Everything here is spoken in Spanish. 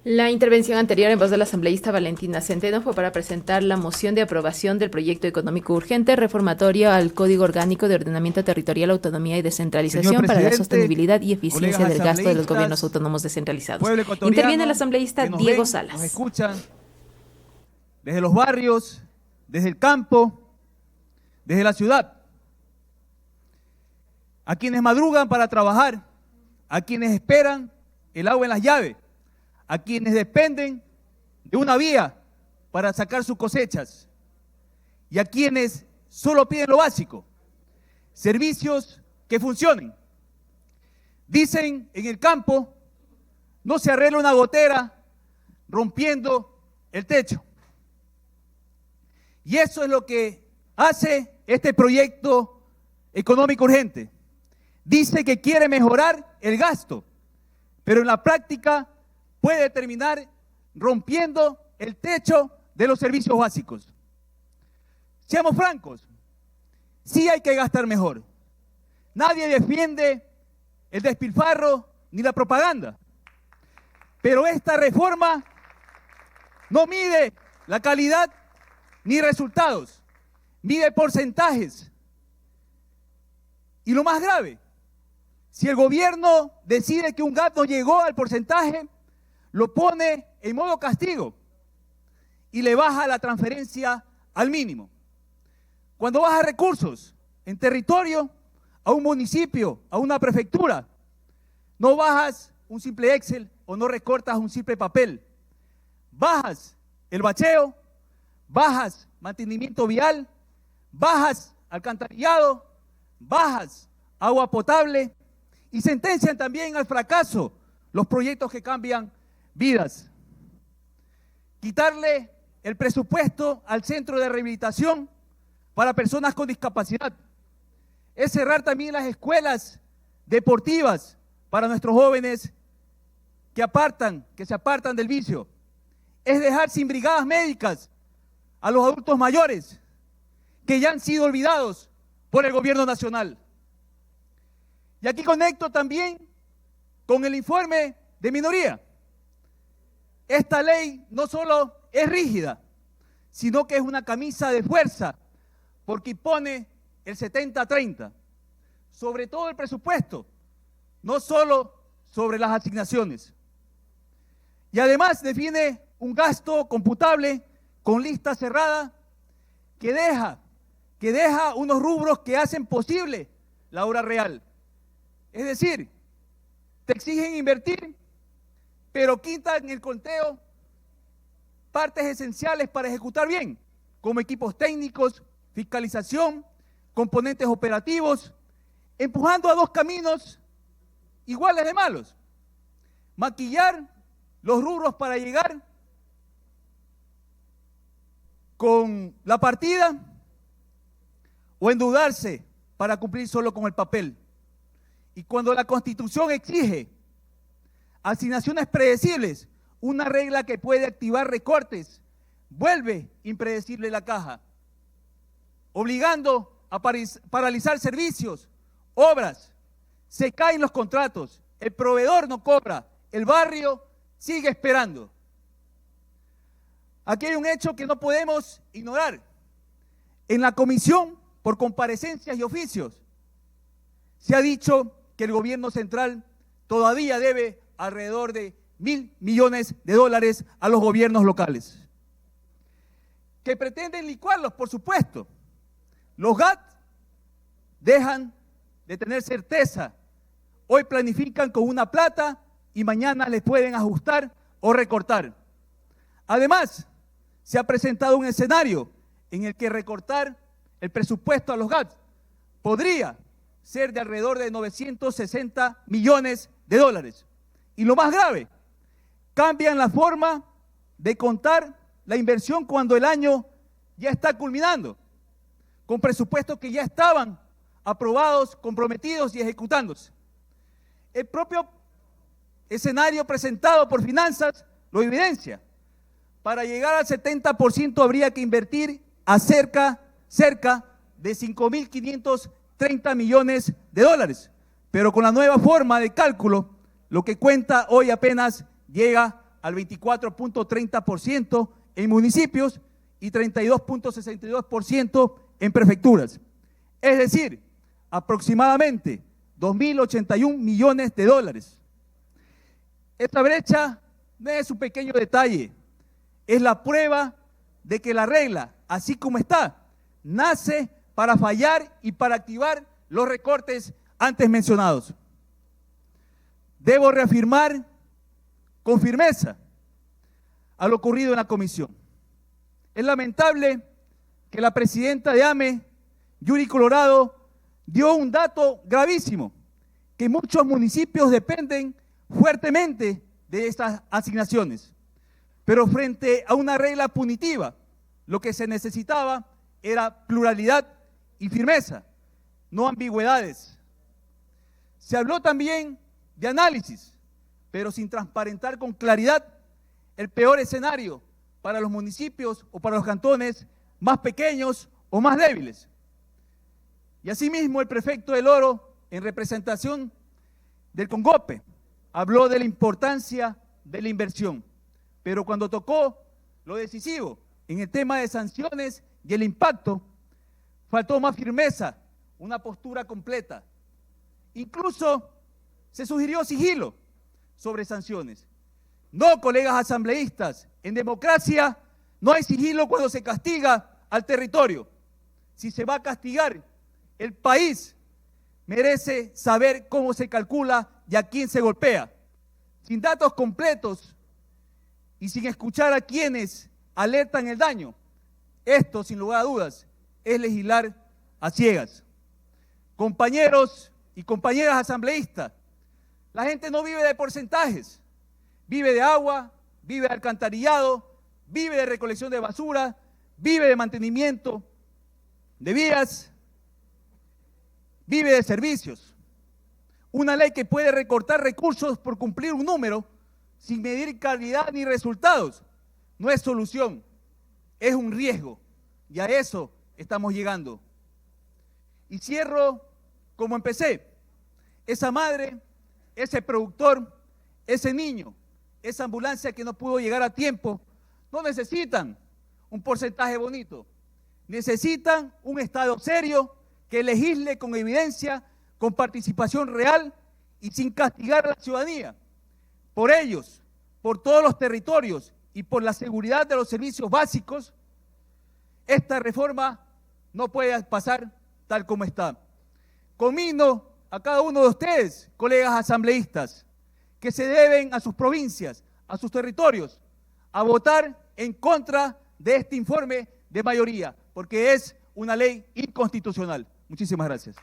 La intervención anterior en voz del asambleísta Valentina Centeno fue para presentar la moción de aprobación del proyecto económico urgente reformatorio al Código Orgánico de Ordenamiento Territorial, Autonomía y Descentralización para la sostenibilidad y eficiencia del gasto de los gobiernos autónomos descentralizados. Interviene el asambleísta Diego Salas. Nos escuchan desde los barrios, desde el campo, desde la ciudad. A quienes madrugan para trabajar, a quienes esperan el agua en las llaves, a quienes dependen de una vía para sacar sus cosechas y a quienes solo piden lo básico, servicios que funcionen. Dicen en el campo, no se arregla una gotera rompiendo el techo. Y eso es lo que hace este proyecto económico urgente. Dice que quiere mejorar el gasto, pero en la práctica puede terminar rompiendo el techo de los servicios básicos. Seamos francos, sí hay que gastar mejor. Nadie defiende el despilfarro ni la propaganda, pero esta reforma no mide la calidad ni resultados, mide porcentajes. Y lo más grave, si el gobierno decide que un GAP no llegó al porcentaje, lo pone en modo castigo y le baja la transferencia al mínimo. Cuando baja recursos en territorio, a un municipio, a una prefectura, no bajas un simple Excel o no recortas un simple papel. Bajas el bacheo, bajas mantenimiento vial, bajas alcantarillado, bajas agua potable y sentencian también al fracaso los proyectos que cambian vidas. Quitarle el presupuesto al centro de rehabilitación para personas con discapacidad. Es cerrar también las escuelas deportivas para nuestros jóvenes que se apartan del vicio. Es dejar sin brigadas médicas a los adultos mayores que ya han sido olvidados por el gobierno nacional. Y aquí conecto también con el informe de minoría. Esta ley no solo es rígida, sino que es una camisa de fuerza, porque impone el 70-30 sobre todo el presupuesto, no solo sobre las asignaciones. Y además define un gasto computable con lista cerrada que deja unos rubros que hacen posible la obra real. Es decir, te exigen invertir, pero quitan en el conteo partes esenciales para ejecutar bien, como equipos técnicos, fiscalización, componentes operativos, empujando a dos caminos iguales de malos. Maquillar los rubros para llegar con la partida o endeudarse para cumplir solo con el papel. Y cuando la Constitución exige asignaciones predecibles, una regla que puede activar recortes, vuelve impredecible la caja, obligando a paralizar servicios, obras, se caen los contratos, el proveedor no cobra, el barrio sigue esperando. Aquí hay un hecho que no podemos ignorar. En la comisión, por comparecencias y oficios, se ha dicho que el gobierno central todavía debe alrededor de $1.000 millones a los gobiernos locales, que pretenden licuarlos, por supuesto. Los GAT dejan de tener certeza. Hoy planifican con una plata y mañana les pueden ajustar o recortar. Además, se ha presentado un escenario en el que recortar el presupuesto a los GAT podría ser de alrededor de $960 millones. Y lo más grave, cambian la forma de contar la inversión cuando el año ya está culminando, con presupuestos que ya estaban aprobados, comprometidos y ejecutándose. El propio escenario presentado por Finanzas lo evidencia. Para llegar al 70% habría que invertir a cerca de $5.530 millones. Pero con la nueva forma de cálculo, lo que cuenta hoy apenas llega al 24.30% en municipios y 32.62% en prefecturas. Es decir, aproximadamente 2.081 millones de dólares. Esta brecha no es un pequeño detalle, es la prueba de que la regla, así como está, nace para fallar y para activar los recortes antes mencionados. Debo reafirmar con firmeza a lo ocurrido en la comisión. Es lamentable que la presidenta de AME, Yuri Colorado, dio un dato gravísimo, que muchos municipios dependen fuertemente de estas asignaciones. Pero frente a una regla punitiva, lo que se necesitaba era pluralidad y firmeza, no ambigüedades. Se habló también de análisis, pero sin transparentar con claridad el peor escenario para los municipios o para los cantones más pequeños o más débiles. Y asimismo el prefecto del Oro, en representación del CONGOPE, habló de la importancia de la inversión, pero cuando tocó lo decisivo en el tema de sanciones y el impacto, faltó más firmeza, una postura completa. Incluso se sugirió sigilo sobre sanciones. No, colegas asambleístas, en democracia no hay sigilo cuando se castiga al territorio. Si se va a castigar, el país merece saber cómo se calcula y a quién se golpea. Sin datos completos y sin escuchar a quienes alertan el daño, esto, sin lugar a dudas, es legislar a ciegas. Compañeros y compañeras asambleístas, la gente no vive de porcentajes, vive de agua, vive de alcantarillado, vive de recolección de basura, vive de mantenimiento de vías, vive de servicios. Una ley que puede recortar recursos por cumplir un número sin medir calidad ni resultados no es solución, es un riesgo, y a eso estamos llegando. Y cierro como empecé. Esa madre, ese productor, ese niño, esa ambulancia que no pudo llegar a tiempo, no necesitan un porcentaje bonito, necesitan un Estado serio que legisle con evidencia, con participación real y sin castigar a la ciudadanía. Por ellos, por todos los territorios y por la seguridad de los servicios básicos, esta reforma no puede pasar tal como está. Conmino a cada uno de ustedes, colegas asambleístas, que se deben a sus provincias, a sus territorios, a votar en contra de este informe de mayoría, porque es una ley inconstitucional. Muchísimas gracias.